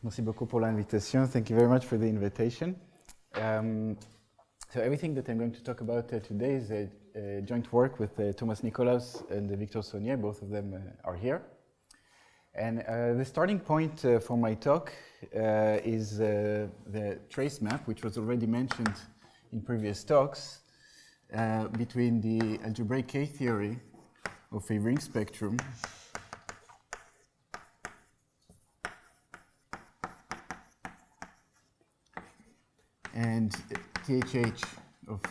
Merci beaucoup pour l'invitation. Thank you very much for the invitation. So everything that I'm going to talk about today is a joint work with Thomas Nicolaus and Victor Saunier. Both of them are here. And the starting point for my talk is the trace map, which was already mentioned in previous talks, between the algebraic K-theory of a ring spectrum and THH of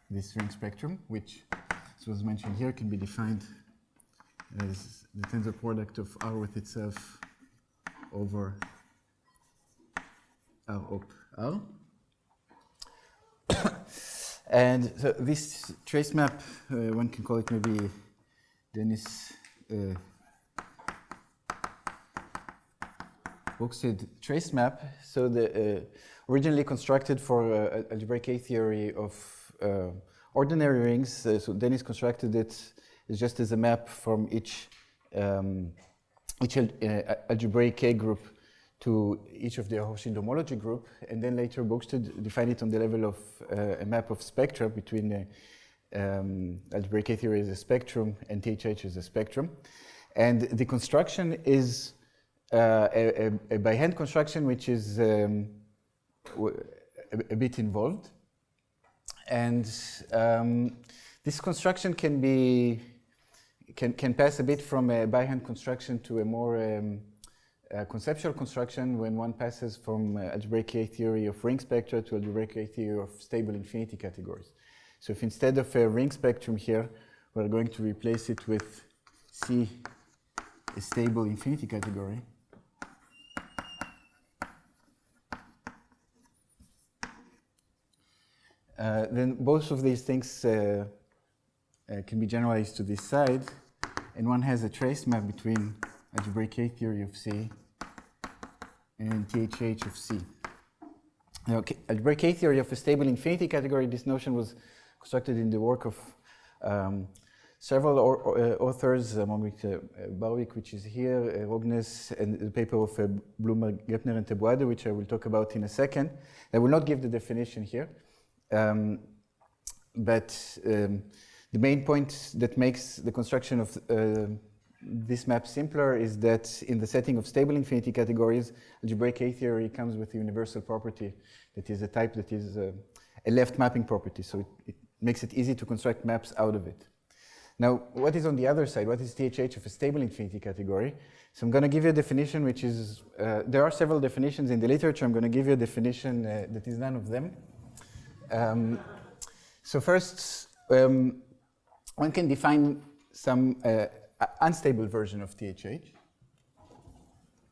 this ring spectrum, which, as was mentioned here, can be defined as the tensor product of R with itself over R op R. And so this trace map, one can call it maybe Dennis Hochschild trace map. So the originally constructed for algebraic K-theory of ordinary rings. So Dennis constructed it as just as a map from each algebraic K group to each of the Hochschild homology group, and then later Hochschild defined it on the level of a map of spectra between algebraic K-theory as a spectrum and THH as a spectrum. And the construction is a by-hand construction, which is a bit involved. And this construction can pass a bit from a by-hand construction to a more conceptual construction when one passes from algebraic K-theory of ring spectra to algebraic K-theory of stable infinity categories. So if instead of a ring spectrum here, we're going to replace it with C, a stable infinity category, then both of these things can be generalized to this side, and one has a trace map between algebraic K-theory of C and THH of C. Now, algebraic K-theory of a stable infinity category, this notion was constructed in the work of several authors, among which Barwick, which is here, Rognes, and the paper of Blumer, Gepner, and Teboade, which I will talk about in a second. I will not give the definition here. But the main point that makes the construction of this map simpler is that in the setting of stable infinity categories, algebraic K-theory comes with a universal property that is a type that is a left mapping property, so it makes it easy to construct maps out of it. Now, what is on the other side? What is THH of a stable infinity category? So I'm going to give you a definition which is, there are several definitions in the literature. I'm going to give you a definition that is none of them. So first, one can define some unstable version of THH.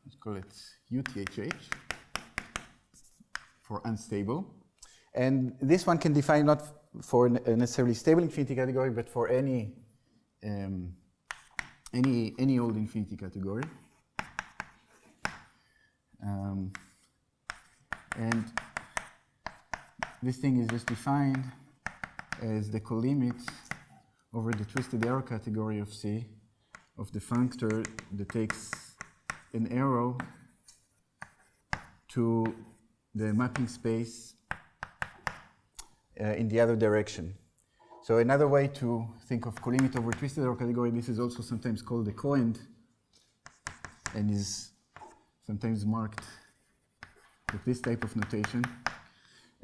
Let's call it UTHH for unstable. And this one can define not for a necessarily stable infinity category, but for any old infinity category. And this thing is just defined as the colimit over the twisted arrow category of C of the functor that takes an arrow to the mapping space in the other direction. So another way to think of colimit over twisted arrow category, this is also sometimes called a coend and is sometimes marked with this type of notation.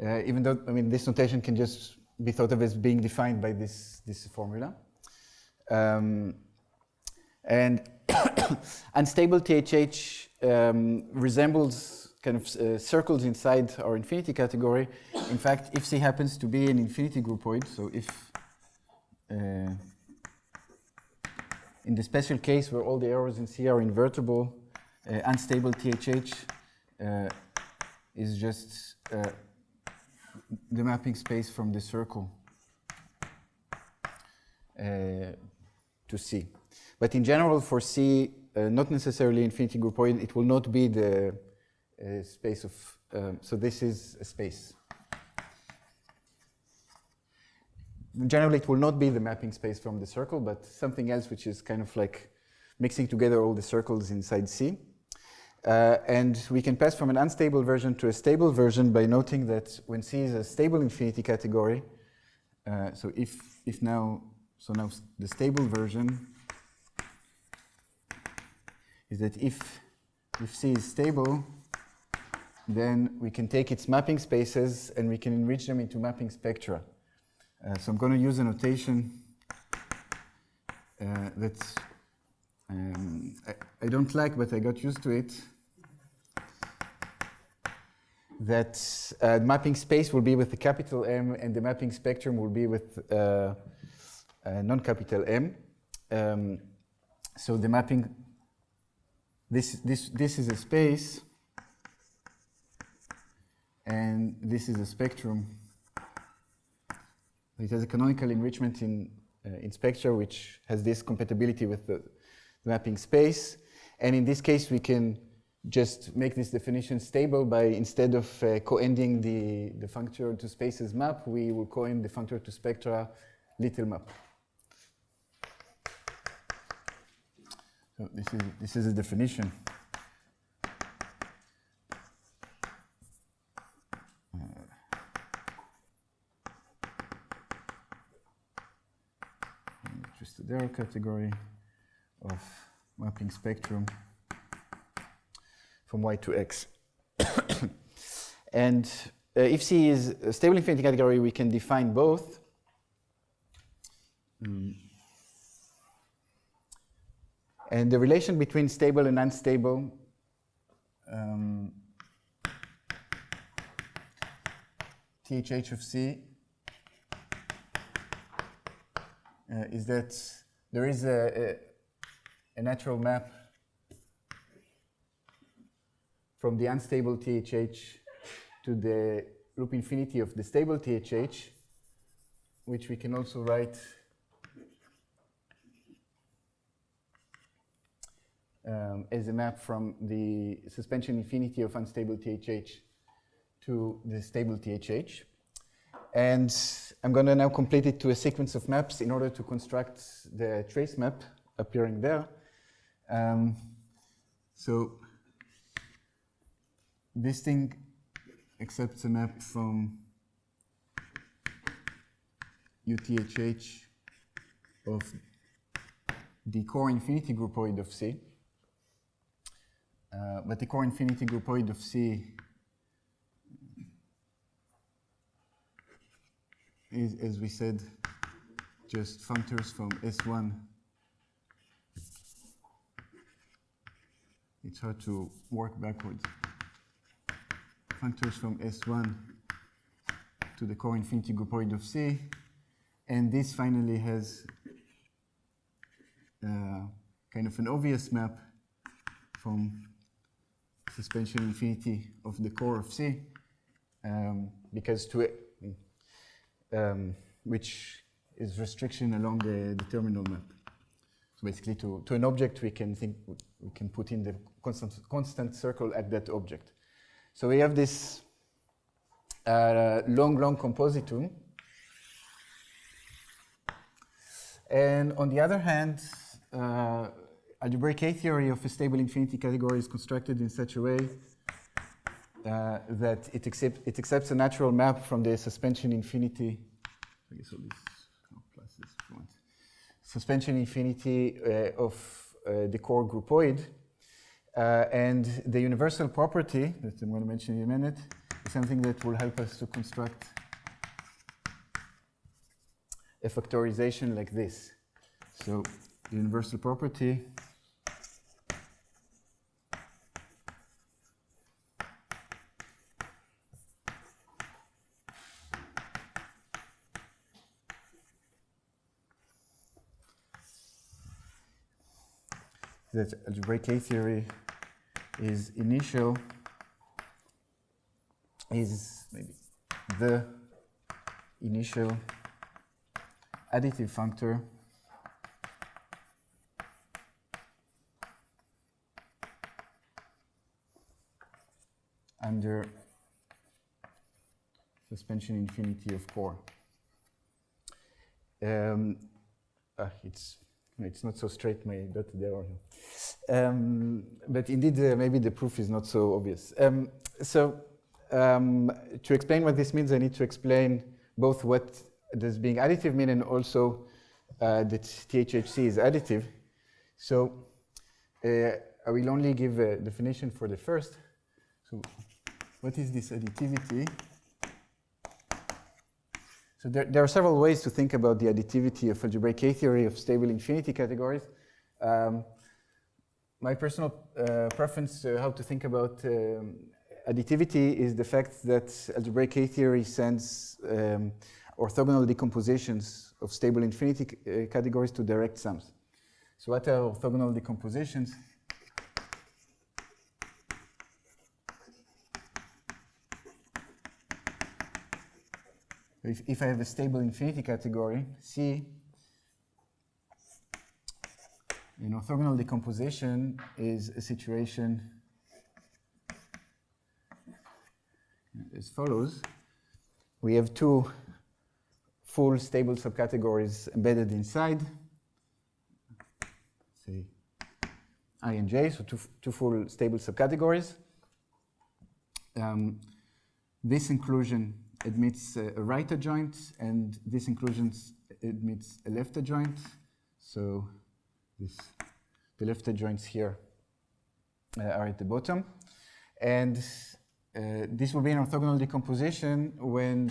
Even though, I mean, this notation can just be thought of as being defined by this formula. And unstable THH resembles kind of circles inside our infinity category. In fact, if C happens to be an infinity groupoid, so if in the special case where all the arrows in C are invertible, unstable THH is just the mapping space from the circle to C. But in general, for C, not necessarily infinity groupoid, it will not be the space of, so this is a space. Generally, it will not be the mapping space from the circle, but something else which is kind of like mixing together all the circles inside C. And we can pass from an unstable version to a stable version by noting that when C is a stable infinity category, so now the stable version is that if C is stable, then we can take its mapping spaces and we can enrich them into mapping spectra. So I'm going to use a notation that I don't like, but I got used to it. That the mapping space will be with the capital M and the mapping spectrum will be with non-capital M. So the mapping, this is a space, and this is a spectrum. It has a canonical enrichment in spectra, which has this compatibility with the mapping space. And in this case, we can just make this definition stable by, instead of co-ending the functor to spaces map, we will co-end the functor to spectra little map. So this is a definition. Just the Darrow category of mapping spectrum from Y to X. And if C is a stable infinity category, we can define both. And the relation between stable and unstable THH of C is that there is a natural map from the unstable THH to the loop infinity of the stable THH, which we can also write as a map from the suspension infinity of unstable THH to the stable THH. And I'm going to now complete it to a sequence of maps in order to construct the trace map appearing there. So this thing accepts a map from UTHH of the core infinity groupoid of C. But the core infinity groupoid of C is, as we said, just functors from S1. It's hard to work backwards. Functors from S1 to the core infinity groupoid of C. And this finally has kind of an obvious map from suspension infinity of the core of C, because to it, which is restriction along the terminal map. So basically, to an object, we can put in the constant circle at that object. So we have this long compositum. And on the other hand, algebraic A theory of a stable infinity category is constructed in such a way that it accepts a natural map from the suspension infinity. I guess all these pluses if you want. Suspension infinity of the core groupoid. And the universal property that I'm going to mention in a minute is something that will help us to construct a factorization like this. So the universal property that algebraic A theory is initial, is maybe the initial additive functor under suspension infinity of core. It's it's not so straight, my dotted arrow. But indeed, maybe the proof is not so obvious. To explain what this means, I need to explain both what does being additive mean and also that THHC is additive. So I will only give a definition for the first. So what is this additivity? So there are several ways to think about the additivity of algebraic K-theory of stable infinity categories. My personal preference how to think about additivity is the fact that algebraic K-theory sends orthogonal decompositions of stable infinity categories to direct sums. So what are orthogonal decompositions? If I have a stable infinity category, C, an orthogonal decomposition is a situation as follows. We have two full stable subcategories embedded inside, say I and J, so two full stable subcategories. This inclusion admits a right adjoint, and this inclusion admits a left adjoint. So the left adjoints here are at the bottom. And this will be an orthogonal decomposition when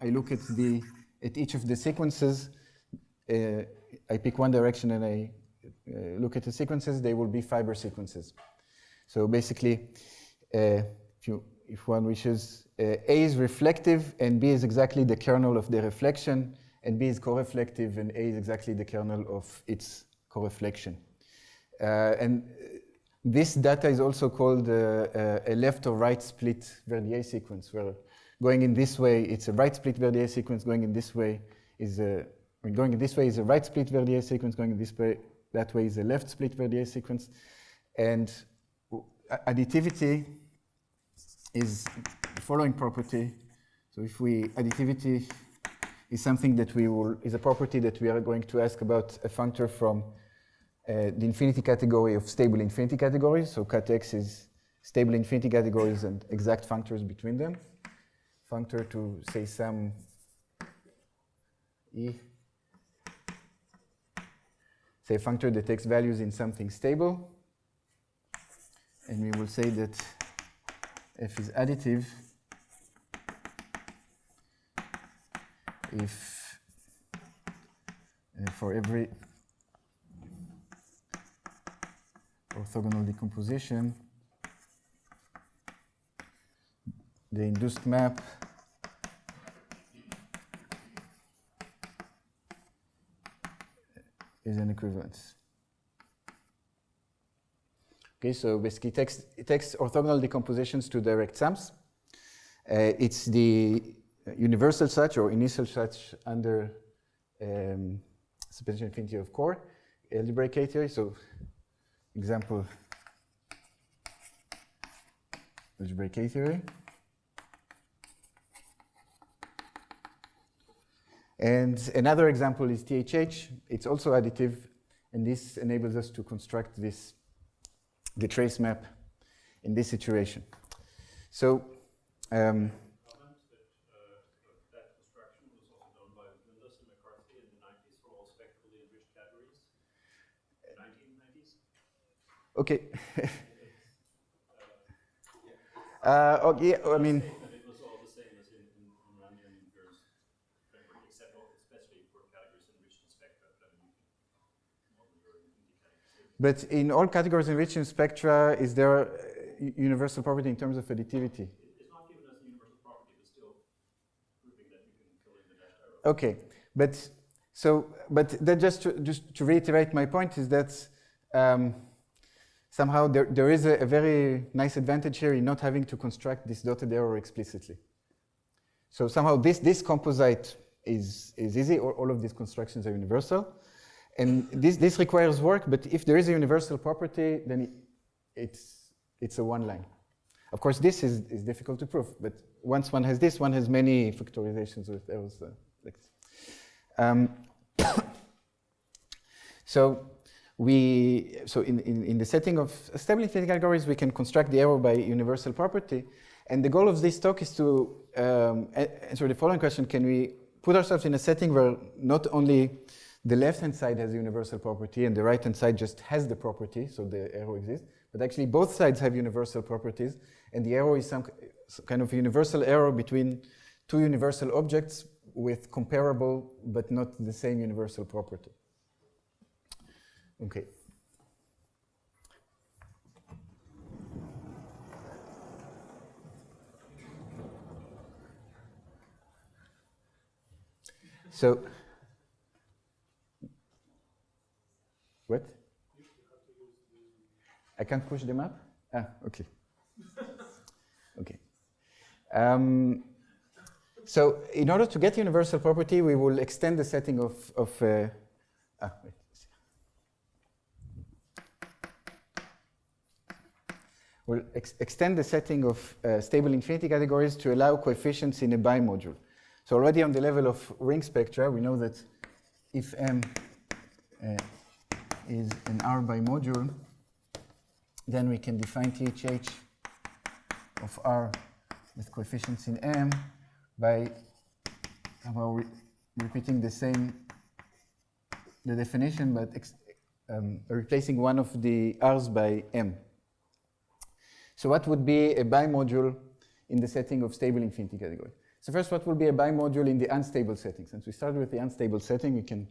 I look at each of the sequences. I pick one direction and I look at the sequences, they will be fiber sequences. So basically, if one wishes, A is reflective and B is exactly the kernel of the reflection, and B is co-reflective and A is exactly the kernel of its co-reflection. And this data is also called a left or right split Verdier sequence, where going in this way it's a right split Verdier sequence, going in this way is a right split Verdier sequence, going in this way, that way is a left split Verdier sequence. And additivity is the following property. So if additivity is something that is a property that we are going to ask about a functor from the infinity category of stable infinity categories. So cat x is stable infinity categories and exact functors between them. Functor to say some E. Say a functor that takes values in something stable. And we will say that f is additive if for every orthogonal decomposition, the induced map is an equivalence. Okay, so basically it takes orthogonal decompositions to direct sums. It's the universal such or initial such under substantial infinity of core algebraic K-theory. So example, algebraic K-theory. And another example is THH. It's also additive, and this enables us to construct the trace map in this situation. So that construction was also done by Willis and McCarthy in the 90s for all spectrally enriched categories. 1990s? Okay. I mean, it was all the same as in Random Girls framework, except especially for categories enriched in spectra. But in all categories enriched in spectra, is there a universal property in terms of additivity? It's not given as a universal property, but still proving that you can fill in the dashed arrow. Okay, but that just to reiterate my point is that somehow there is a very nice advantage here in not having to construct this dotted arrow explicitly. So somehow this composite is easy, or all of these constructions are universal. And this requires work, but if there is a universal property, then it's a one line. Of course, this is difficult to prove, but once one has this, one has many factorizations with arrows. So in the setting of stable infinity categories, we can construct the arrow by universal property. And the goal of this talk is to answer the following question: can we put ourselves in a setting where not only the left-hand side has a universal property and the right-hand side just has the property, so the arrow exists, but actually both sides have universal properties, and the arrow is some kind of universal arrow between two universal objects with comparable but not the same universal property. Okay. So, what? I can't push them up? Ah, okay. Okay. So, in order to get universal property, we will extend the setting wait. We'll extend the setting of stable infinity categories to allow coefficients in a bimodule. So already on the level of ring spectra, we know that if M is an R bimodule, then we can define THH of R with coefficients in M by repeating the definition, but replacing one of the R's by M. So what would be a bimodule in the setting of stable infinity category? So first, what will be a bimodule in the unstable setting? Since we started with the unstable setting, we can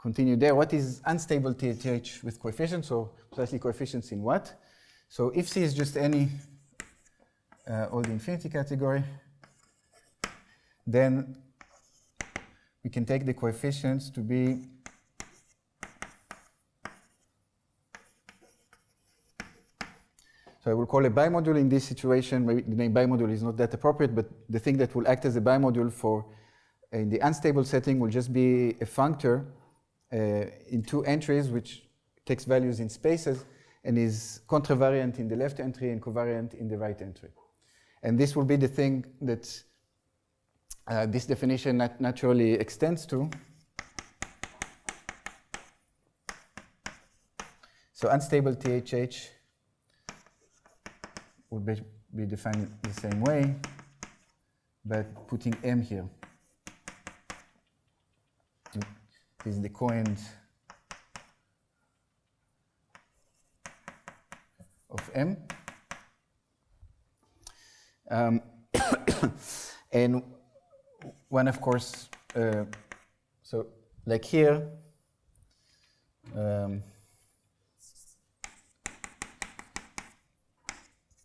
continue there. What is unstable THH with coefficients, or precisely coefficients in what? So if C is just any all the infinity category, then we can take the coefficients to be so I will call a bimodule in this situation. Maybe the name bimodule is not that appropriate, but the thing that will act as a bimodule for in the unstable setting will just be a functor in two entries, which takes values in spaces and is contravariant in the left entry and covariant in the right entry. And this will be the thing that this definition naturally extends to. So unstable THH would be defined the same way, but putting M here. This is the coend of M. And one, of course, so like here,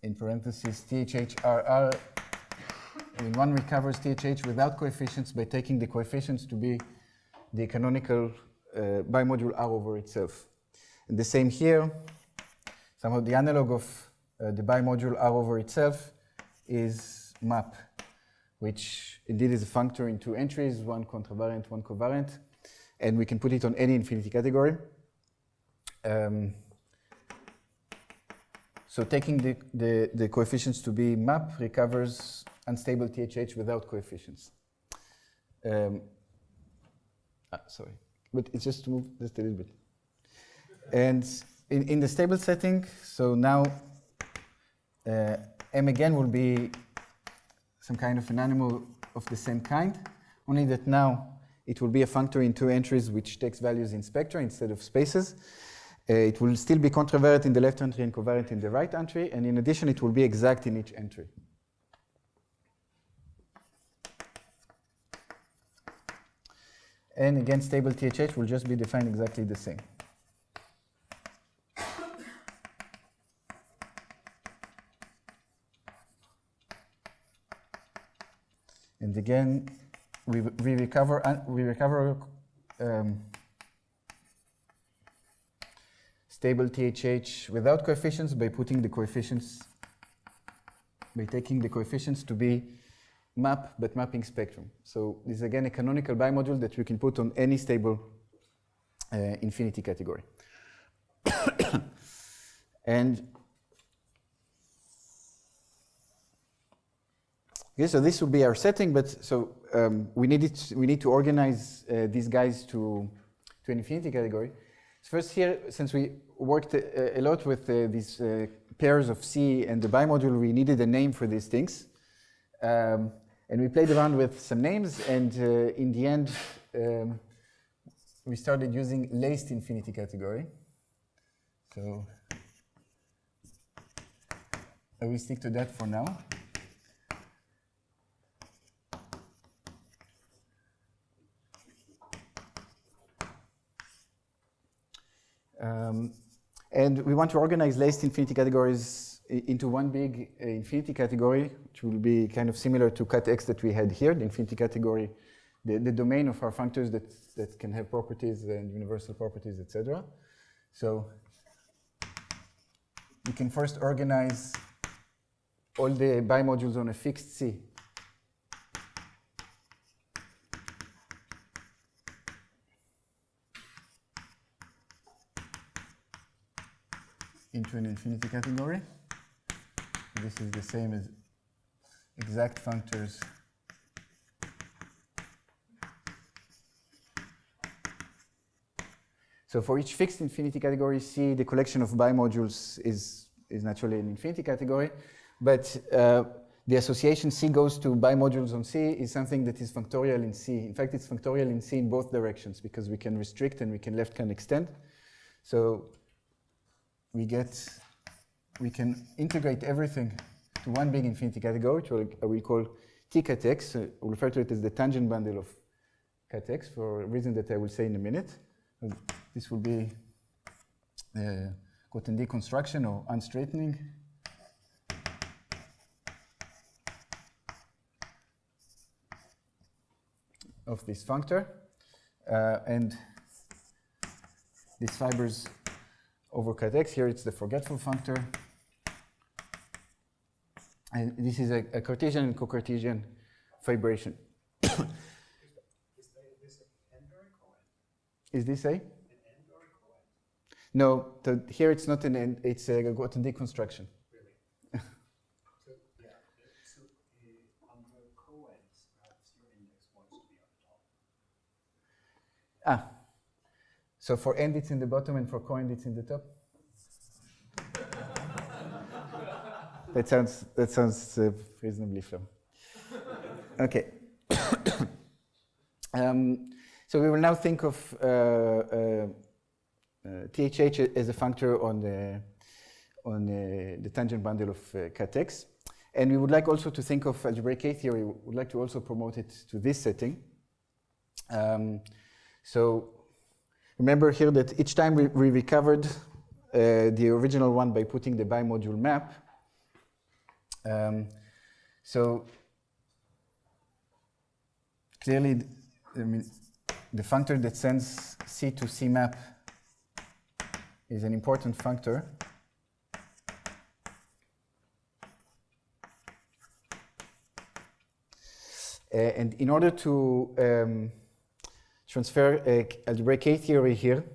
in parentheses, THH-RR, and one recovers THH without coefficients by taking the coefficients to be the canonical bimodule R over itself. And the same here, somehow the analog of the bimodule R over itself is map, which indeed is a functor in two entries, one contravariant, one covariant, and we can put it on any infinity category. So taking the coefficients to be map recovers unstable THH without coefficients. Sorry, but it's just to move just a little bit. And in the stable setting, so now M again will be some kind of an animal of the same kind, only that now it will be a functor in two entries which takes values in spectra instead of spaces. It will still be contravariant in the left entry and covariant in the right entry, and in addition it will be exact in each entry. And again, stable THH will just be defined exactly the same. And again, we recover stable THH without coefficients by putting the coefficients, by taking the coefficients to be map, but mapping spectrum. So this is again a canonical bimodule that we can put on any stable infinity category. And okay, so this will be our setting, but so we need to organize these guys to an infinity category. First here, since we worked a lot with these pairs of C and the bimodule, we needed a name for these things. And we played around with some names, and in the end, we started using laced infinity category. So I will stick to that for now. And we want to organize laced infinity categories into one big infinity category, which will be kind of similar to cut X that we had here, the infinity category, the domain of our functors that can have properties and universal properties, etc. So we can first organize all the bimodules on a fixed C. Into an infinity category. This is the same as exact functors so for each fixed infinity category C, the collection of bimodules is naturally an infinity category, but the association C goes to bimodules on C is something that is functorial in C. In fact, it's functorial in C in both directions because we can restrict and we can left can extend. So we can integrate everything to one big infinity category, which I will call T cut X. We'll refer to it as the tangent bundle of cut X for a reason that I will say in a minute. This will be quote deconstruction or unstraightening of this functor. And these fibers over cut X, here it's the forgetful functor. And this is a Cartesian and co-Cartesian fibration. Is this an end or a coend? Is this a? An end or a coend? No, here it's not an end, it's a Gaussian deconstruction. Really? So, yeah. So, on the coends, perhaps your index wants to be on the top. So for end it's in the bottom and for coend it's in the top? That sounds reasonably firm. Okay. So we will now think of THH as a functor on the tangent bundle of cut X. And we would like also to think of algebraic A theory. We would like to also promote it to this setting. So remember here that each time we recovered the original one by putting the bimodule map. So clearly, the functor that sends C to C map is an important functor. And in order to transfer algebraic A theory here,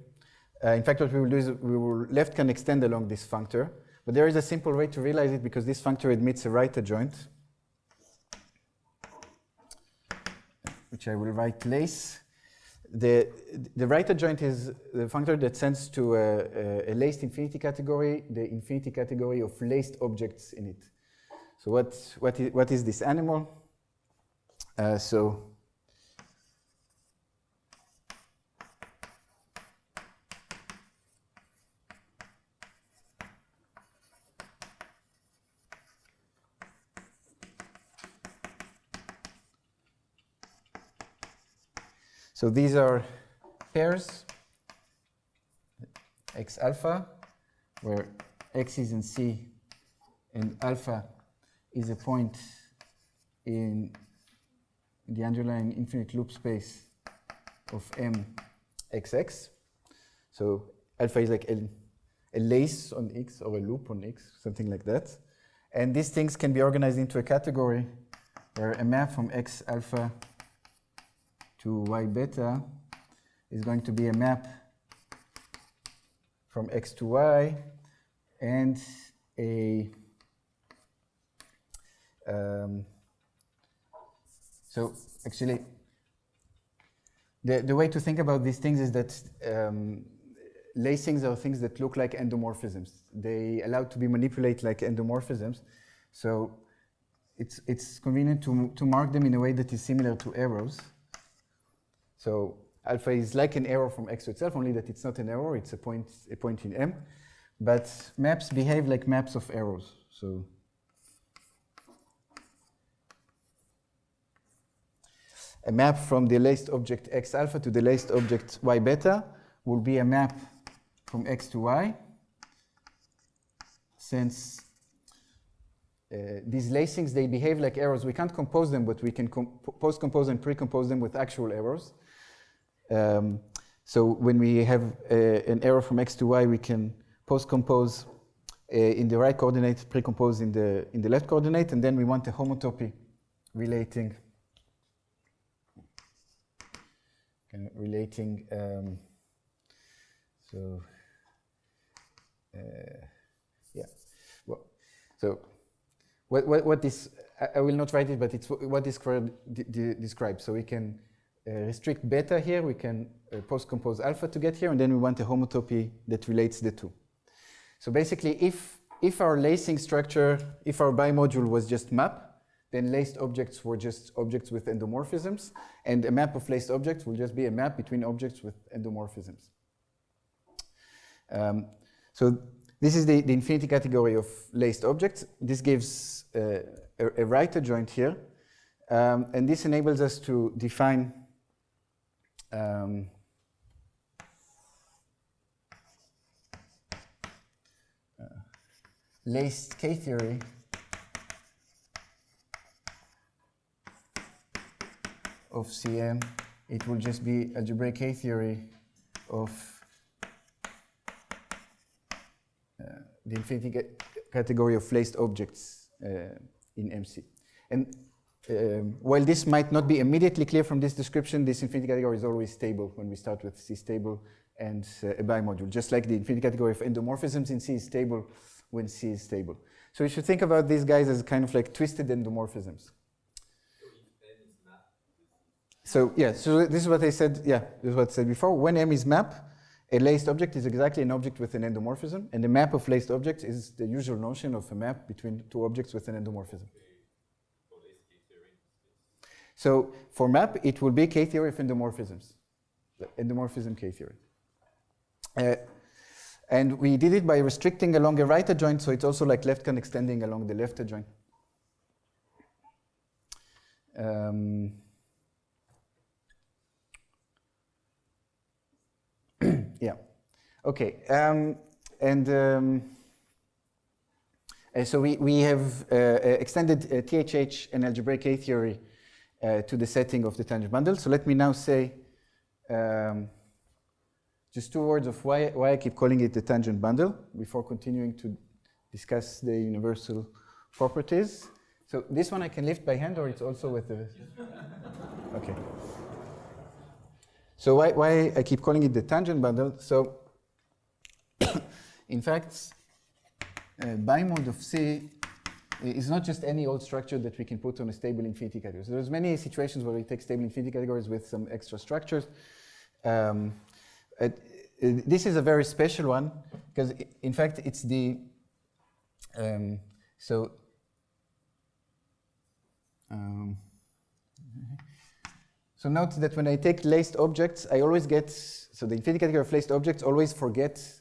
in fact, what we will do is we will left can extend along this functor. But there is a simple way to realize it because this functor admits a right adjoint, which I will write lace. The right adjoint is the functor that sends to a laced infinity category, the infinity category of laced objects in it. So what is this animal? So these are pairs, X alpha, where X is in C and alpha is a point in the underlying infinite loop space of M XX. So alpha is like a lace on X or a loop on X, something like that. And these things can be organized into a category where a map from X alpha to Y beta is going to be a map from X to Y and a so actually the way to think about these things is that lacings are things that look like endomorphisms. They allow to be manipulated like endomorphisms. So it's convenient to mark them in a way that is similar to arrows. So alpha is like an arrow from X to itself, only that it's not an arrow, it's a point in M. But maps behave like maps of arrows. So a map from the laced object X alpha to the laced object Y beta will be a map from X to Y, since these lacings, they behave like arrows. We can't compose them, but we can post-compose and pre-compose them with actual arrows. So when we have an arrow from X to Y, we can post-compose in the right coordinate, pre-compose in the left coordinate, and then we want a homotopy relating yeah. Well, so what this, I will not write it, but it's what this describes. So we can restrict beta here, we can post-compose alpha to get here, and then we want a homotopy that relates the two. So basically, if our lacing structure, if our bimodule was just map, then laced objects were just objects with endomorphisms, and a map of laced objects will just be a map between objects with endomorphisms. So this is the infinity category of laced objects. This gives a right adjoint here, and this enables us to define laced K-theory of CM. It will just be algebraic K-theory of the infinity category of laced objects in MC. And while this might not be immediately clear from this description, this infinity category is always stable when we start with C stable and a bimodule, just like the infinity category of endomorphisms in C is stable when C is stable. So you should think about these guys as kind of like twisted endomorphisms. So yeah, so this is what I said, yeah, this is what I said before. When M is map, a laced object is exactly an object with an endomorphism, and the map of laced objects is the usual notion of a map between two objects with an endomorphism. So for map, it will be K-theory of endomorphisms, endomorphism K-theory. And we did it by restricting along a right adjoint, so it's also like left-can extending along the left adjoint. Yeah. Okay. So we have extended THH and algebraic K-theory to the setting of the tangent bundle. So let me now say just 2 words of why I keep calling it the tangent bundle before continuing to discuss the universal properties. So this one I can lift by hand, or it's also with the... Okay. So why I keep calling it the tangent bundle? So in fact, bimode of C is not just any old structure that we can put on a stable infinity category. So there's many situations where we take stable infinity categories with some extra structures. This is a very special one because, in fact, it's the So note that when I take laced objects, I always get, so the infinity category of laced objects always forgets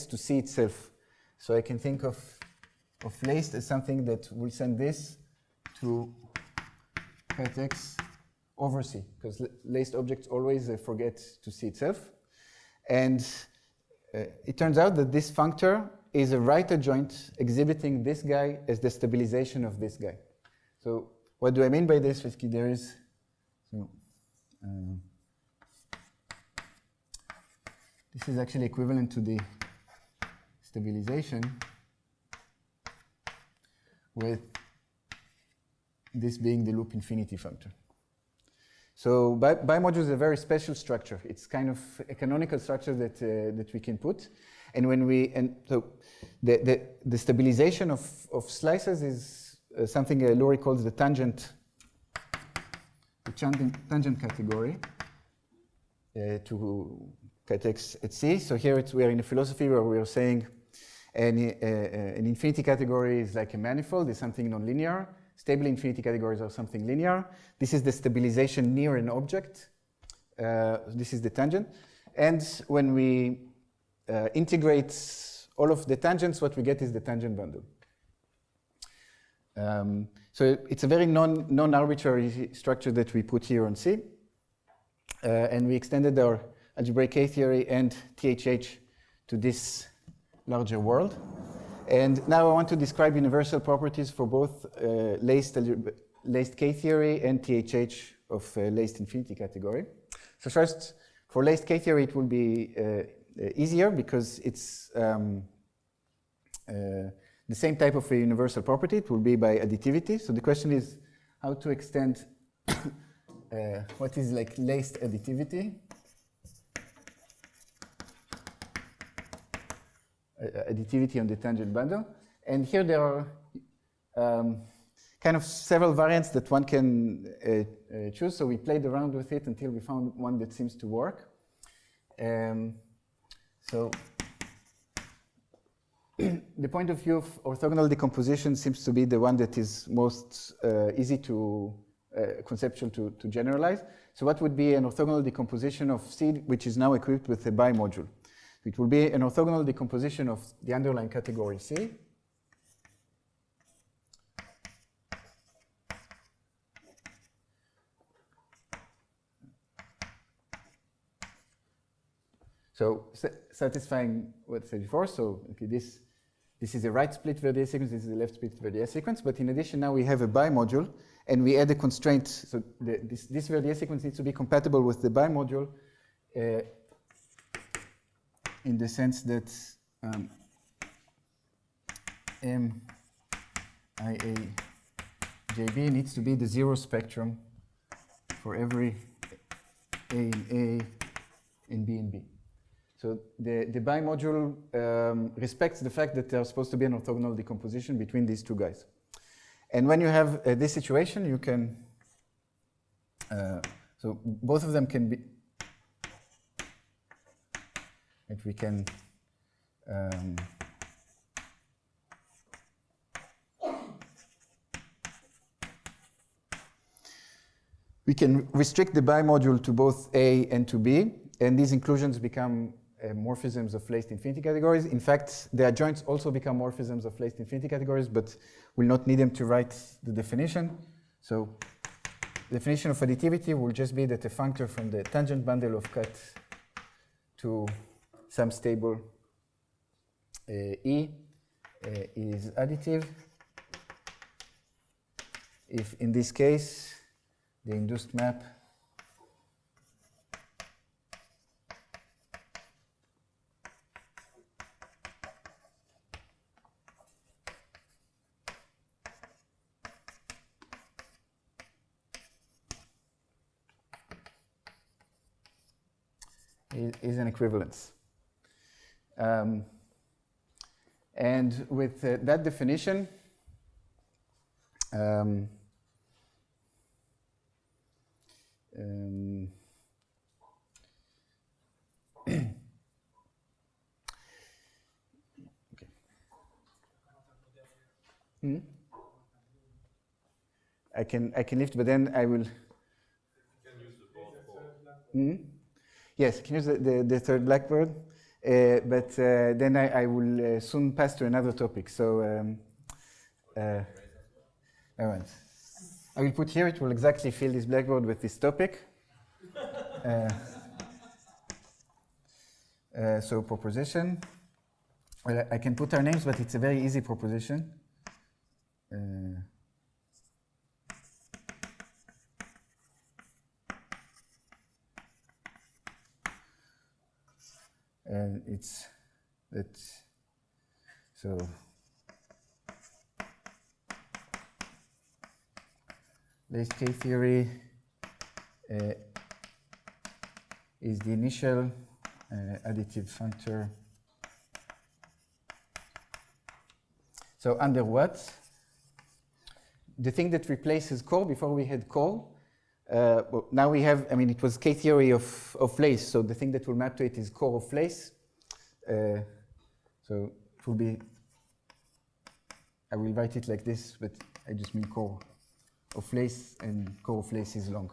to see itself. So I can think of laced as something that will send this to cat X over C, because laced objects always forget to see itself. And it turns out that this functor is a right adjoint exhibiting this guy as the stabilization of this guy. So what do I mean by this? Basically, there is... So, this is actually equivalent to the stabilization with this being the loop infinity functor. So bimodule is a very special structure. It's kind of a canonical structure that we can put. And when we, so the stabilization of slices is something Lurie calls the tangent category. to cut x at c. So here we are in a philosophy where we are saying an infinity category is like a manifold, is something nonlinear. Stable infinity categories are something linear. This is the stabilization near an object. This is the tangent. And when we integrate all of the tangents, what we get is the tangent bundle. So it's a very non-arbitrary structure that we put here on C. And we extended our algebraic K-theory and THH to this larger world. And now I want to describe universal properties for both laced K-theory and THH of laced infinity category. So first, for laced K-theory, it will be easier because it's the same type of a universal property. It will be by additivity. So the question is how to extend what is like laced additivity. Additivity on the tangent bundle. And here there are kind of several variants that one can choose. So we played around with it until we found one that seems to work. So the point of view of orthogonal decomposition seems to be the one that is most easy to conceptual to generalize. So what would be an orthogonal decomposition of C, which is now equipped with a bimodule? It will be an orthogonal decomposition of the underlying category C. So satisfying what I said before. So okay, this is a right split Verdier sequence, this is a left split Verdier sequence. But in addition, now we have a bimodule, and we add a constraint. So this Verdier sequence needs to be compatible with the bimodule. In the sense that MIA-JB needs to be the zero spectrum for every A in A and B in B. So the bimodule respects the fact that there's supposed to be an orthogonal decomposition between these two guys. And when you have this situation, you can, so both of them can be, and we can restrict the bimodule to both A and to B, and these inclusions become morphisms of laced infinity categories. In fact, the adjoints also become morphisms of laced infinity categories, but we'll not need them to write the definition. So the definition of additivity will just be that a functor from the tangent bundle of cut to some stable E is additive if, in this case, the induced map is an equivalence. And with that definition, okay. I can lift, but then I will. You can use the board. Yes, I can use the third blackboard. But then I will soon pass to another topic. So, all right. I will put here, it will exactly fill this blackboard with this topic. So proposition. Well, I can put our names, but it's a very easy proposition. And it's that, so laced K theory is the initial additive functor. So under what? The thing that replaces core, before we had core, well, now we have, I mean, it was K-theory of lace, so the thing that will map to it is core of lace. So it will be, I will write it like this, but I just mean core of lace, and core of lace is long.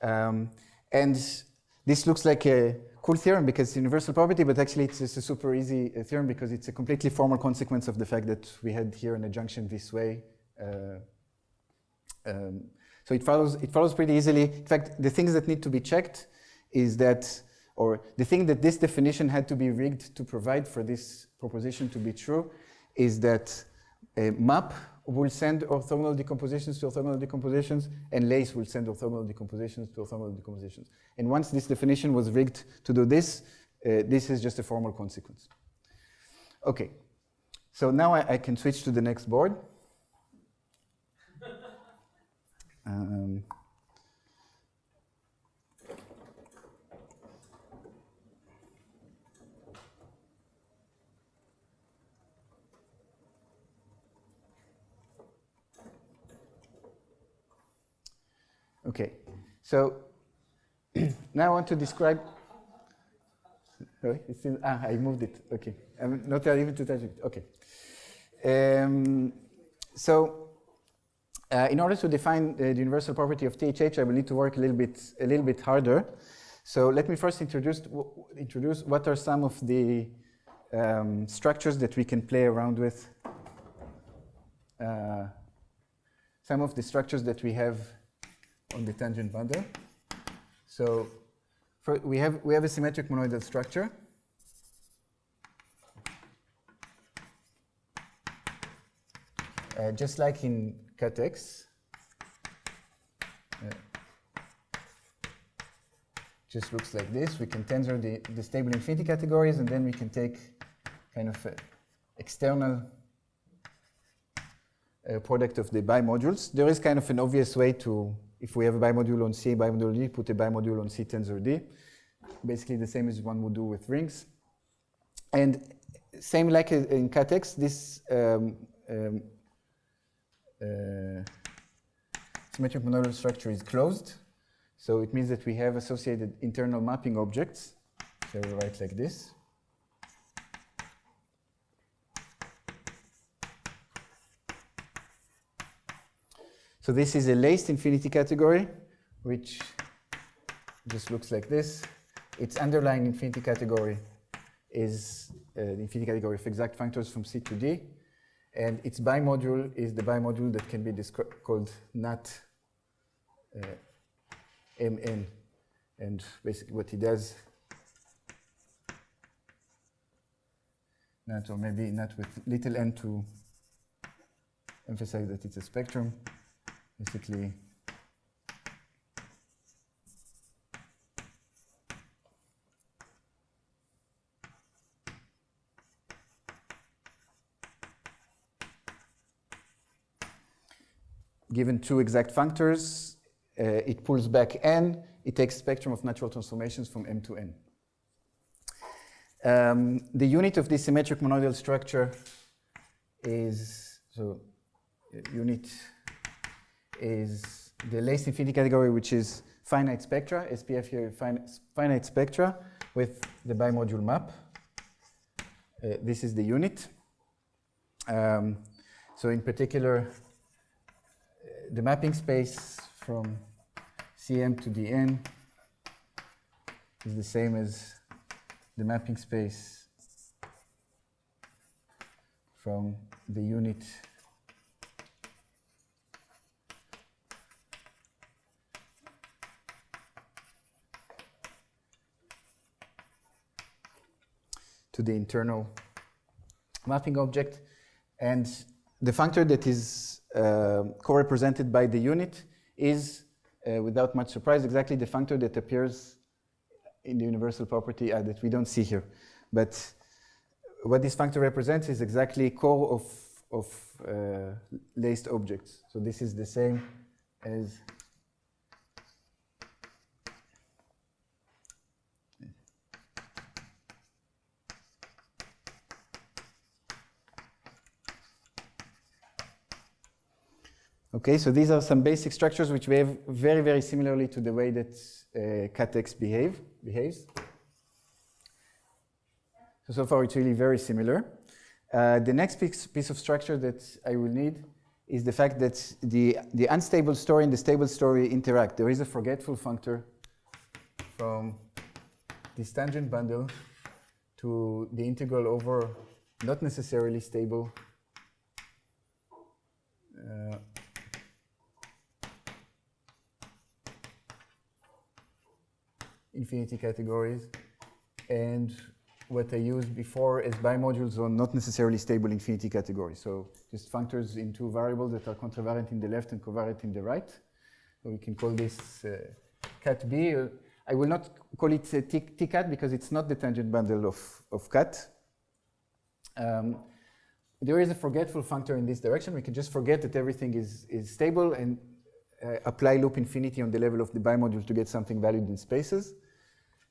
And this looks like a cool theorem because it's a universal property, but actually it's just a super easy theorem because it's a completely formal consequence of the fact that we had here an adjunction this way. So it follows pretty easily. In fact, the things that need to be checked is that, or the thing that this definition had to be rigged to provide for this proposition to be true is that a map will send orthogonal decompositions to orthogonal decompositions, and lace will send orthogonal decompositions to orthogonal decompositions. And once this definition was rigged to do this, this is just a formal consequence. Okay, so now I can switch to the next board. Okay, so now I want to describe. Sorry, it's still, I moved it. Okay, I'm not even to touch it. Okay. In order to define the universal property of THH, I will need to work a little bit harder. So let me first introduce what are some of the structures that we can play around with. Some of the structures that we have on the tangent bundle. So we have a symmetric monoidal structure. Just like in cut X, just looks like this. We can tensor the stable infinity categories, and then we can take kind of external product of the bimodules. There is kind of an obvious way to, if we have a bimodule on C, bimodule D, put a bimodule on C tensor D. Basically the same as one would do with rings. And same like in cut X, this symmetric monoidal structure is closed. So it means that we have associated internal mapping objects. So we write like this. So this is a laced infinity category, which just looks like this. Its underlying infinity category is the infinity category of exact functors from C to D. And its bimodule is the bimodule that can be called NAT MN. And basically what it does, NAT, or maybe NAT with little n to emphasize that it's a spectrum, basically given two exact functors, it pulls back n, it takes spectrum of natural transformations from m to n. The unit of this symmetric monoidal structure is, so unit is the laced infinity category, which is finite spectra, SPF here, finite spectra with the bimodule map. This is the unit. So in particular, the mapping space from Cm to Dn is the same as the mapping space from the unit to the internal mapping object. And the functor that is co-represented by the unit is, without much surprise, exactly the functor that appears in the universal property that we don't see here. But what this functor represents is exactly core of laced objects. So this is the same as Okay, so these are some basic structures which behave very, very similarly to the way that cat X behaves. So far it's really very similar. The next piece of structure that I will need is the fact that the unstable story and the stable story interact. There is a forgetful functor from this tangent bundle to the integral over not necessarily stable infinity categories, and what I used before as bimodules on not necessarily stable infinity categories. So just functors in two variables that are contravariant in the left and covariant in the right. So we can call this cat B. I will not call it T cat because it's not the tangent bundle of cat. There is a forgetful functor in this direction. We can just forget that everything is stable and apply loop infinity on the level of the bimodule to get something valued in spaces.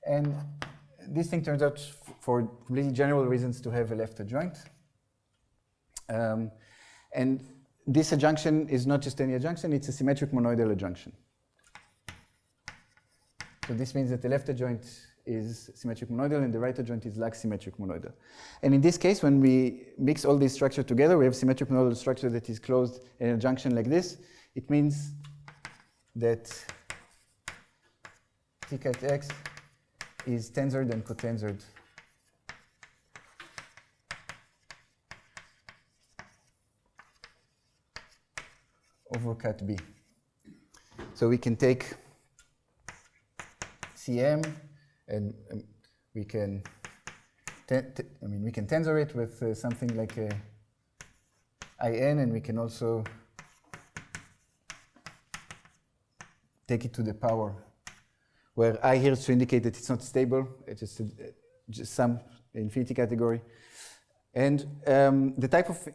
And this thing turns out, for completely general reasons, to have a left adjoint. And this adjunction is not just any adjunction, it's a symmetric monoidal adjunction. So this means that the left adjoint is symmetric monoidal and the right adjoint is lax symmetric monoidal. And in this case, when we mix all these structures together, we have symmetric monoidal structure that is closed in an adjunction like this. It means that T cat X is tensored and cotensored over cat B. So we can take Cm and we can we can tensor it with something like a In, and we can also take it to the power, where I here is to indicate that it's not stable, it's just some infinity category. And the type of,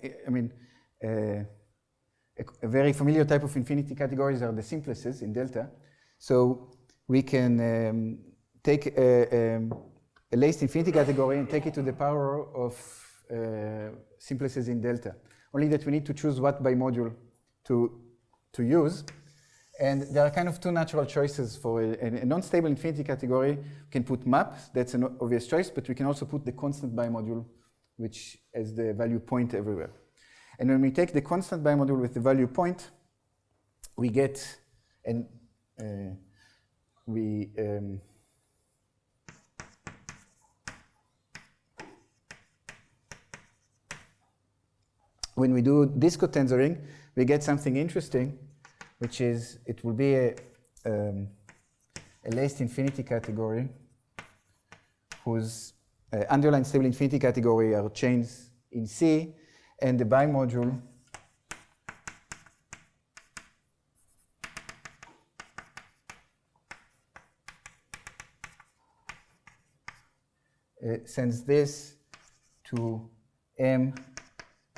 a very familiar type of infinity categories are the simplices in delta. So we can take a laced infinity category and take it to the power of simplices in delta. Only that we need to choose what bimodule to use. And there are kind of two natural choices for a non-stable infinity category. We can put map, that's an obvious choice, but we can also put the constant bimodule, which has the value point everywhere. And when we take the constant bimodule with the value point, we get, and when we do this cotensoring, we get something interesting, which is, it will be a laced infinity category whose underlying stable infinity category are chains in C, and the bimodule sends this to M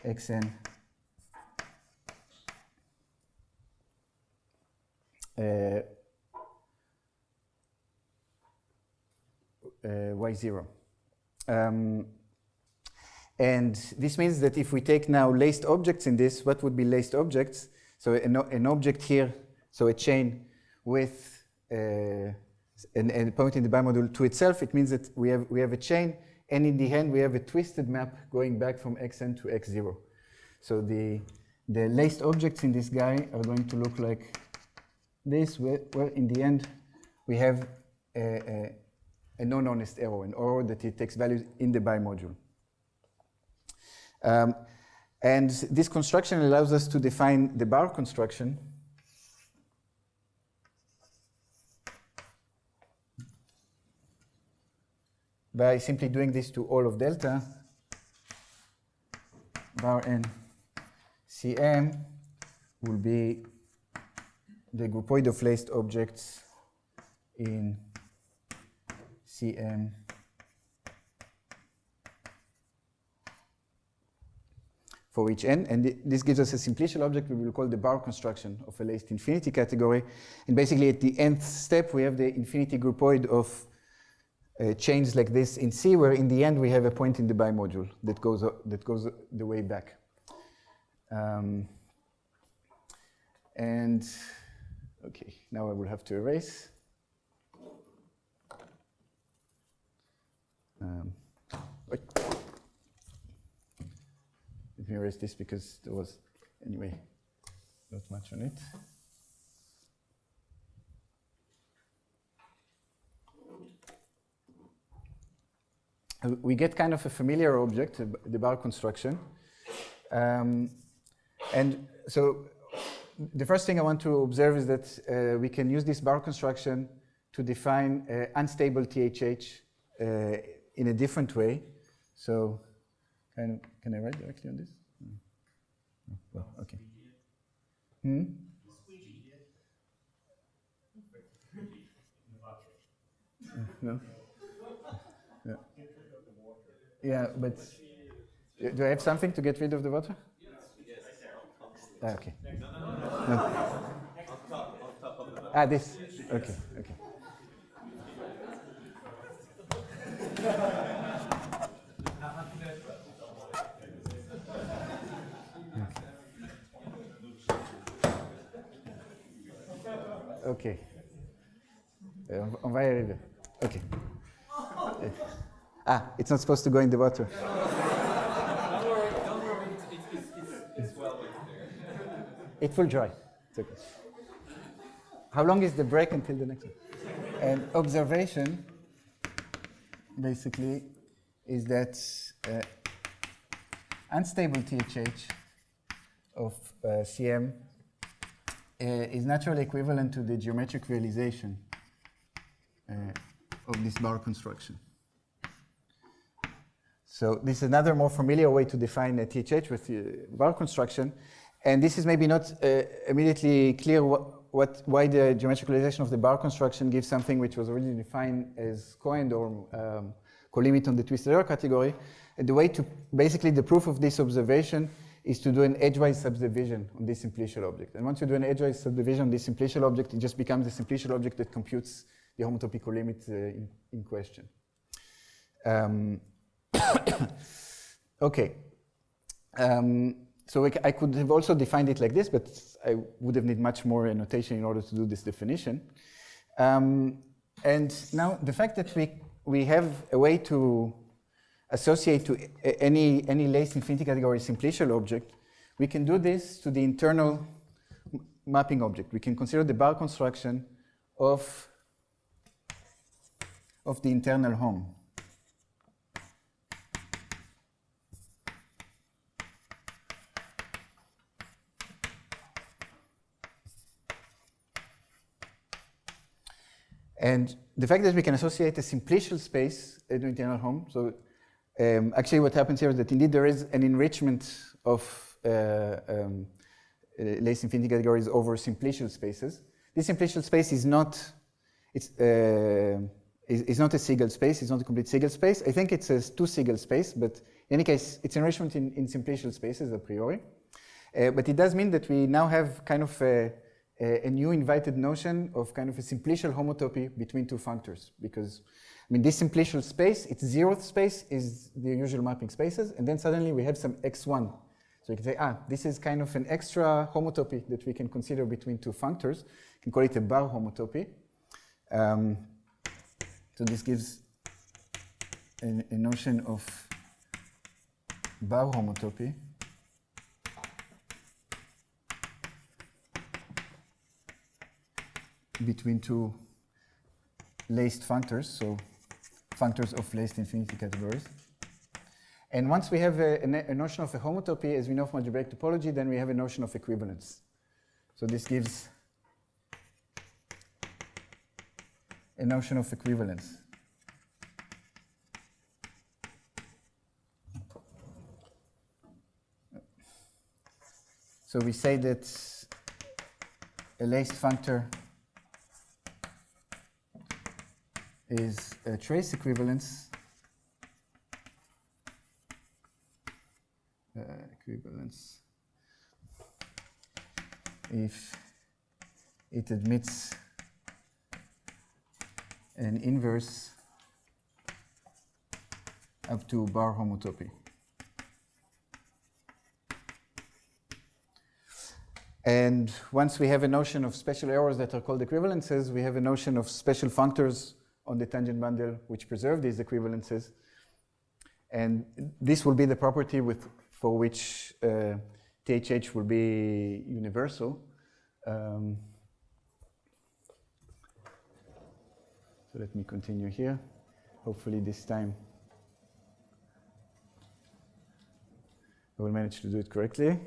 xn y0. And this means that if we take now laced objects in this, what would be laced objects? So an object here, so a chain with a point in the bimodule to itself, it means that we have a chain, and in the end we have a twisted map going back from xn to x0. So the laced objects in this guy are going to look like this, where in the end we have a non-honest arrow, an arrow that it takes values in the bimodule. And this construction allows us to define the bar construction by simply doing this to all of delta. Bar n Cm will be the groupoid of laced objects in Cm for each n, and this gives us a simplicial object we will call the bar construction of a laced infinity category. And basically at the nth step we have the infinity groupoid of chains like this in C, where in the end we have a point in the bimodule that goes the way back. And okay, now I will have to erase. Wait. Let me erase this because there was, anyway, not much on it. We get kind of a familiar object, the bar construction. And so the first thing I want to observe is that we can use this bar construction to define unstable THH in a different way. So can I write directly on this? No. Well, okay. No? Yeah. Yeah, but do I have something to get rid of the water? Okay. No. This. Okay, okay. Okay. On va y arriver. Okay. It's not supposed to go in the water. Don't worry. It's well in there. It will dry. It's okay. How long is the break until the next one? And observation, basically, is that unstable THH of CM is naturally equivalent to the geometric realization of this bar construction. So this is another more familiar way to define a THH with the bar construction. And this is maybe not immediately clear why the geometric realization of the bar construction gives something which was originally defined as coend or colimit on the twisted error category. And the way to, basically the proof of this observation is to do an edgewise subdivision on this simplicial object. And once you do an edgewise subdivision on this simplicial object, it just becomes the simplicial object that computes the homotopy colimit in question. Okay. So I could have also defined it like this, but I would have needed much more notation in order to do this definition. And now the fact that we have a way to associate to any laced infinity category simplicial object, we can do this to the internal mapping object. We can consider the bar construction of the internal home. And the fact that we can associate a simplicial space to the internal home, so actually what happens here is that indeed there is an enrichment of laced infinity categories over simplicial spaces. This simplicial space is not not a Siegel space, it's not a complete Siegel space. I think it's a two-Siegel space, but in any case, it's enrichment in simplicial spaces a priori. But it does mean that we now have kind of a new invited notion of kind of a simplicial homotopy between two functors, because I mean this simplicial space, its zeroth space is the usual mapping spaces, and then suddenly we have some x1. So you can say, this is kind of an extra homotopy that we can consider between two functors. You can call it a bar homotopy. So this gives a notion of bar homotopy. Between two laced functors, so functors of laced infinity categories. And once we have a notion of a homotopy, as we know from algebraic topology, then we have a notion of equivalence. So this gives a notion of equivalence. So we say that a laced functor is a trace equivalence if it admits an inverse up to bar homotopy. And once we have a notion of special errors that are called equivalences, we have a notion of special functors on the tangent bundle which preserve these equivalences. And this will be the property for which THH will be universal. So let me continue here. Hopefully this time I will manage to do it correctly.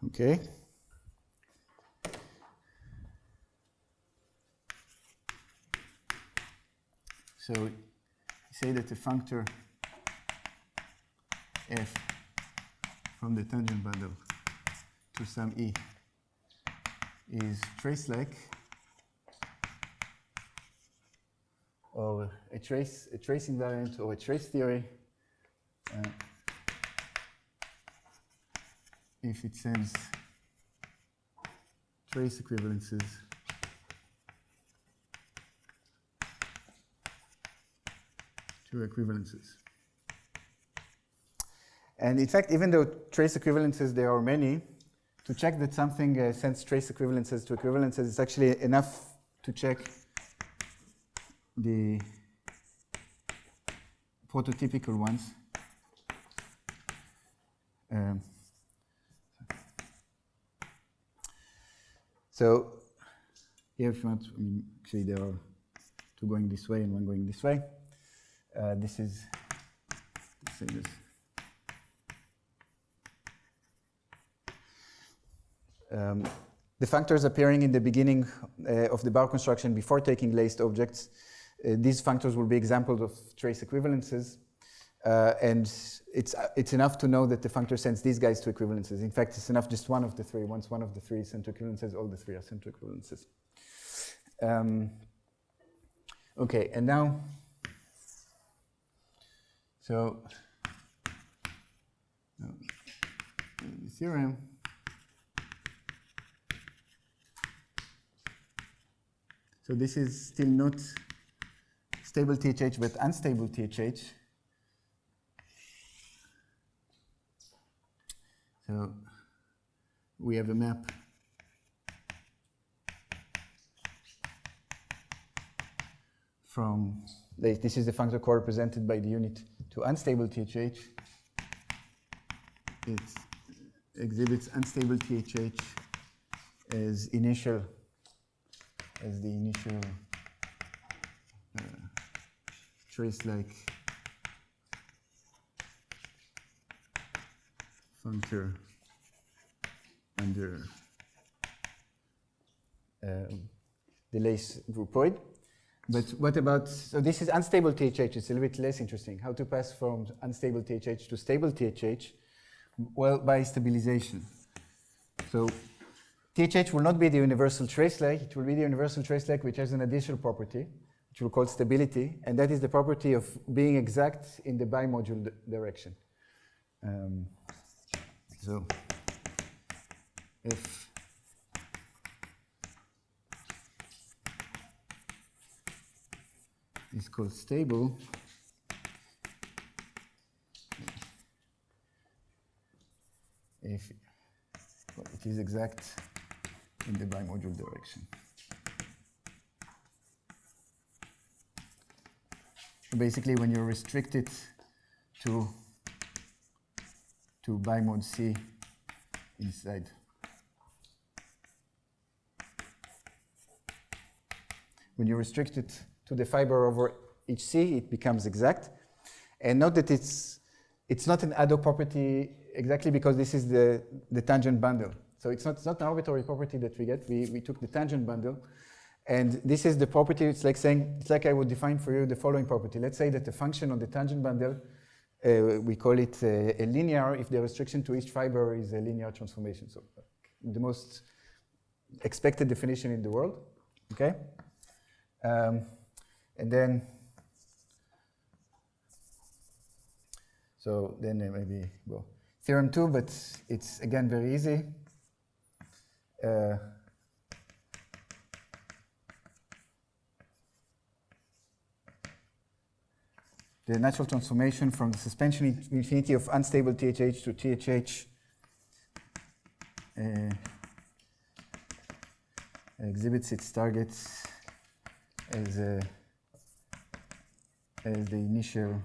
Okay. So say that the functor f from the tangent bundle to some e is trace-like, or a trace invariant, or a trace theory, if it sends trace equivalences to equivalences. And in fact, even though trace equivalences there are many, to check that something sends trace equivalences to equivalences, it's actually enough to check the prototypical ones. So here, if you want, I mean, actually there are two going this way and one going this way. This is the same as the functors appearing in the beginning of the bar construction before taking laced objects. These functors will be examples of trace equivalences. And it's enough to know that the functor sends these guys to equivalences. In fact, it's enough just one of the three. Once one of the three is sent to equivalences, all the three are sent to equivalences. Okay, and now, so the theorem so this is still not stable THH, but unstable THH. So we have a map from, this is the functor core represented by the unit to unstable THH. It exhibits unstable THH as the initial trace-like functor under the lace groupoid. But what about, so this is unstable THH, it's a little bit less interesting. How to pass from unstable THH to stable THH? Well, by stabilization. So THH will not be the universal trace-like, it will be the universal trace-like which has an additional property, which we'll call stability, and that is the property of being exact in the bimodule direction. So if is called stable, if well, it is exact in the bimodule direction. Basically, when you're restricted to bimod C inside. When you restrict it to the fiber over each C, it becomes exact. And note that it's not an ad hoc property exactly because this is the tangent bundle. So it's not an arbitrary property that we get. We took the tangent bundle, and this is the property. It's like I would define for you the following property. Let's say that the function on the tangent bundle, we call it a linear if the restriction to each fiber is a linear transformation. So the most expected definition in the world, okay? And then, so then maybe go theorem 2, but it's again very easy. The natural transformation from the suspension infinity of unstable THH to THH exhibits its targets as the initial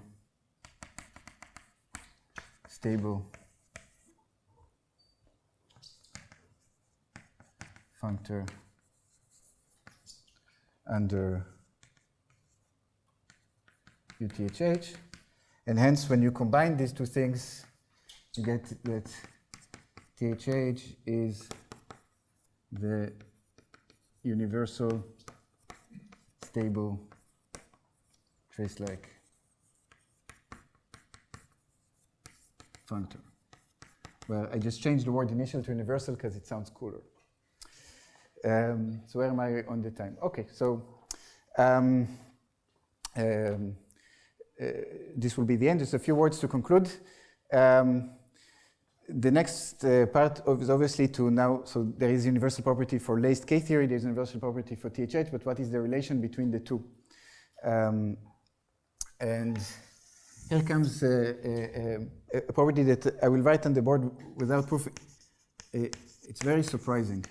stable functor under UTHH, and hence when you combine these two things, you get that THH is the universal stable trace-like functor. Well, I just changed the word initial to universal because it sounds cooler. So where am I on the time? Okay, so this will be the end. Just a few words to conclude. The next part is obviously to now, so there is universal property for laced K-theory, there's universal property for THH, but what is the relation between the two? And here comes a property that I will write on the board without proof. It's very surprising.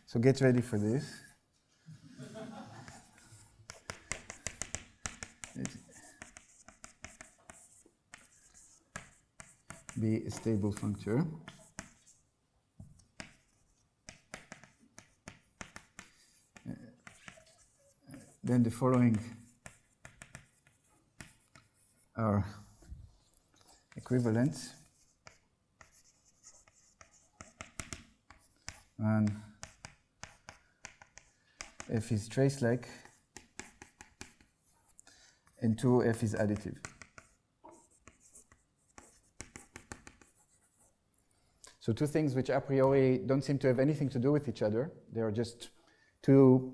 So get ready for this. Be a stable functor. Then the following are equivalent. And F is trace-like, and 2, F is additive. So two things which a priori don't seem to have anything to do with each other. They are just two.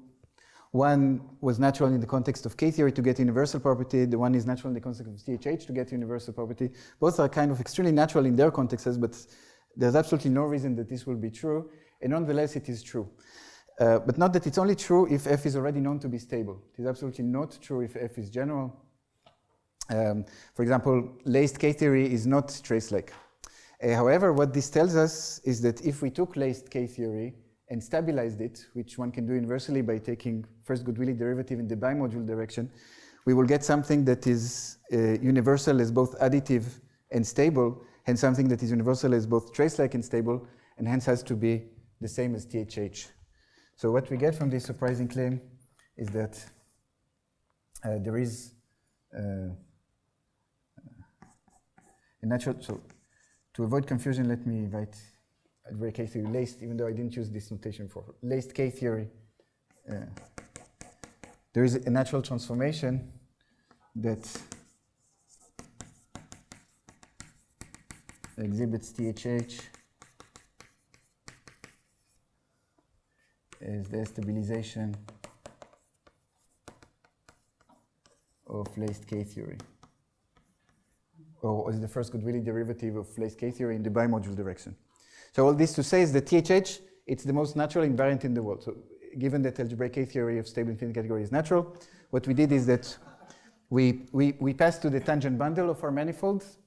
One was natural in the context of K-theory to get universal property. The one is natural in the context of THH to get universal property. Both are kind of extremely natural in their contexts, but there's absolutely no reason that this will be true. And nonetheless, it is true. But not that it's only true if F is already known to be stable. It is absolutely not true if F is general. For example, laced K-theory is not trace-like. However, what this tells us is that if we took laced K-theory and stabilized it, which one can do inversely by taking first Goodwillie derivative in the bimodule direction, we will get something that is universal as both additive and stable, and something that is universal as both trace-like and stable, and hence has to be the same as THH. So what we get from this surprising claim is that there is a natural, so to avoid confusion, let me write very K-theory laced, even though I didn't use this notation for laced K-theory. There is a natural transformation that exhibits THH as the stabilization of laced K-theory, or as the first Goodwillie derivative of laced K-theory in the bimodule direction. So all this to say is that THH, it's the most natural invariant in the world. So given that algebraic K-theory of stable infinite category is natural, what we did is that we passed to the tangent bundle of our manifolds,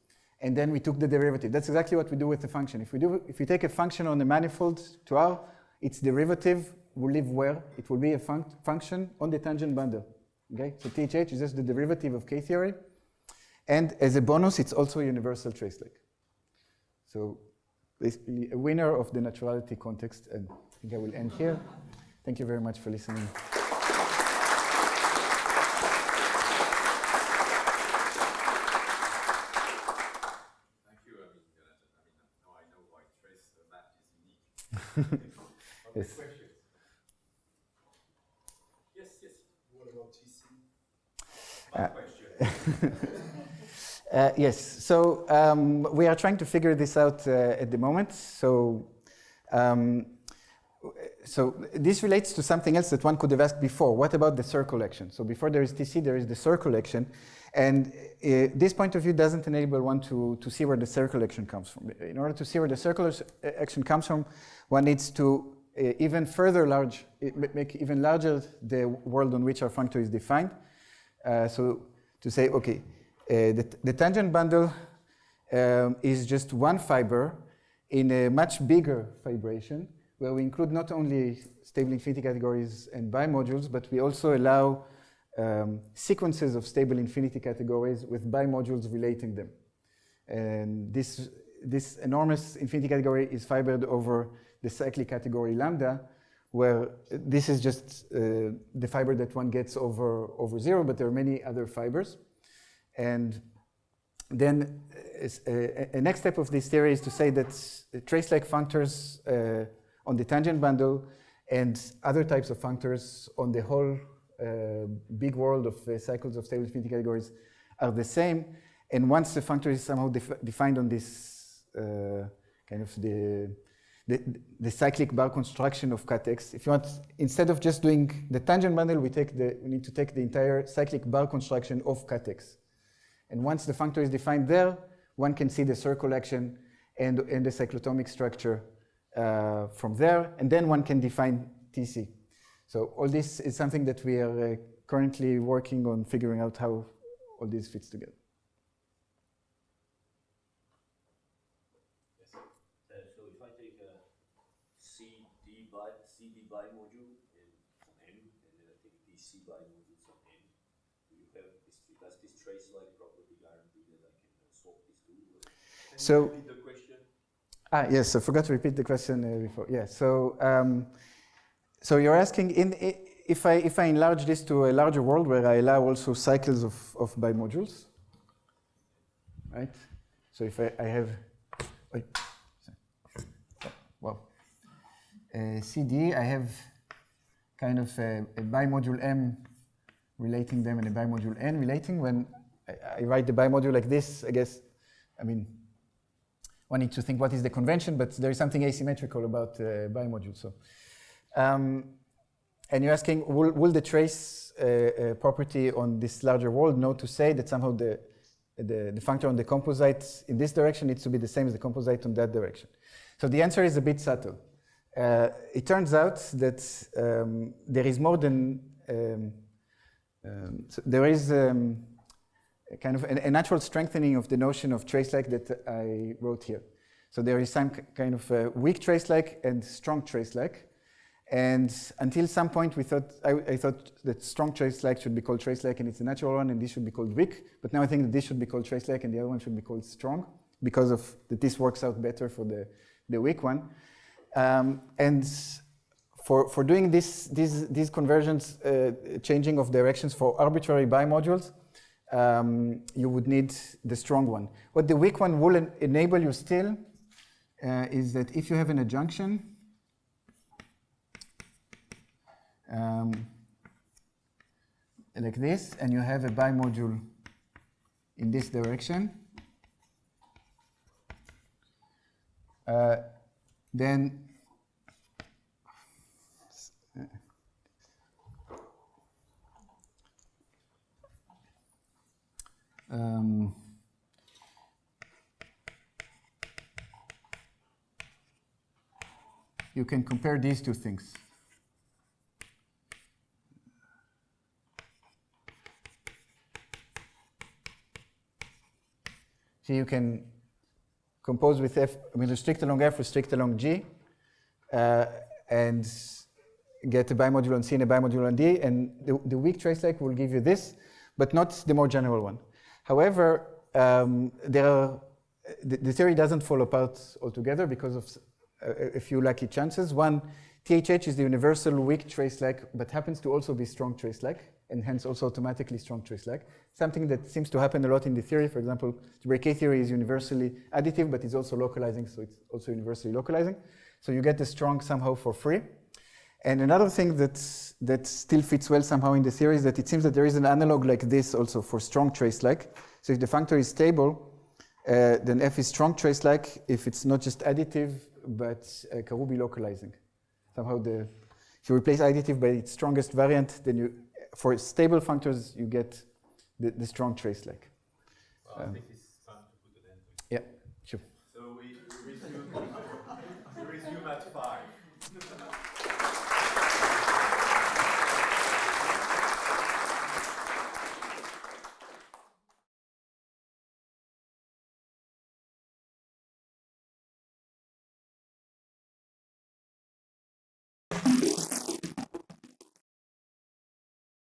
and then we took the derivative. That's exactly what we do with the function. If we take a function on a manifold to R, its derivative will live where? It will be a function on the tangent bundle. Okay? So THH is just the derivative of K-theory. And as a bonus, it's also a universal trace-like. So basically a winner of the naturality context. And I think I will end here. Thank you very much for listening. Yes. Questions? Yes, yes. What about TC? Yes, so we are trying to figure this out at the moment. So this relates to something else that one could have asked before. What about the circle action? So before there is TC, there is the circle action. And this point of view doesn't enable one to see where the circle action comes from. In order to see where the circle action comes from, one needs to even further make even larger the world on which our functor is defined. So to say, okay, the tangent bundle is just one fiber in a much bigger fibration, where we include not only stable infinity categories and bimodules, but we also allow sequences of stable infinity categories with bimodules relating them. And this enormous infinity category is fibered over the cyclic category lambda, where this is just the fiber that one gets over zero, but there are many other fibers. And then a next step of this theory is to say that trace-like functors on the tangent bundle and other types of functors on the whole big world of cycles of stable infinity categories are the same. And once the functor is somehow defined on this kind of the cyclic bar construction of cat x, if you want, instead of just doing the tangent bundle, we need to take the entire cyclic bar construction of cat x. And once the functor is defined there, one can see the circle action and the cyclotomic structure from there, and then one can define TC. So all this is something that we are currently working on figuring out how all this fits together. Yes. So if I take a CD bimodule on M, and then I take DC bimodules on N, does this trace-like property guarantee that I can solve this too? So, repeat the question? Yes, I forgot to repeat the question before. Yeah, so you're asking if I enlarge this to a larger world where I allow also cycles of bimodules, right? So if I have, CD, I have kind of a bimodule M relating them and a bimodule N relating. When I write the bimodule like this, I guess, I mean, one needs to think what is the convention, but there is something asymmetrical about bimodules. So, and you're asking, will the trace property on this larger world know to say that somehow the functor on the composite in this direction needs to be the same as the composite on that direction? So the answer is a bit subtle. It turns out that there is more than, so there is kind of a natural strengthening of the notion of trace-like that I wrote here. So there is some kind of weak trace-like and strong trace-like. And until some point, I thought that strong trace-like should be called trace-like and it's a natural one, and this should be called weak. But now I think that this should be called trace-like and the other one should be called strong, because of that this works out better for the weak one. And for doing these conversions, changing of directions for arbitrary bimodules, you would need the strong one. What the weak one will enable you still is that if you have an adjunction, like this, and you have a bimodule in this direction, then you can compare these two things. So you can compose with F, I mean, restrict along F, restrict along G, and get a bimodule on C and a bimodule on D, and the weak trace-like will give you this, but not the more general one. However, the theory doesn't fall apart altogether because of a few lucky chances. One, THH is the universal weak trace-like, but happens to also be strong trace-like. and hence also automatically strong trace-like. Something that seems to happen a lot in the theory. For example, algebraic K theory is universally additive, but it's also localizing, so it's also universally localizing. So you get the strong somehow for free. And another thing that still fits well somehow in the theory is that it seems that there is an analog like this also for strong trace-like. So if the functor is stable, then F is strong trace-like if it's not just additive, but Karoubi localizing. Somehow if you replace additive by its strongest variant, then for stable functors, you get the strong trace-like. I think it's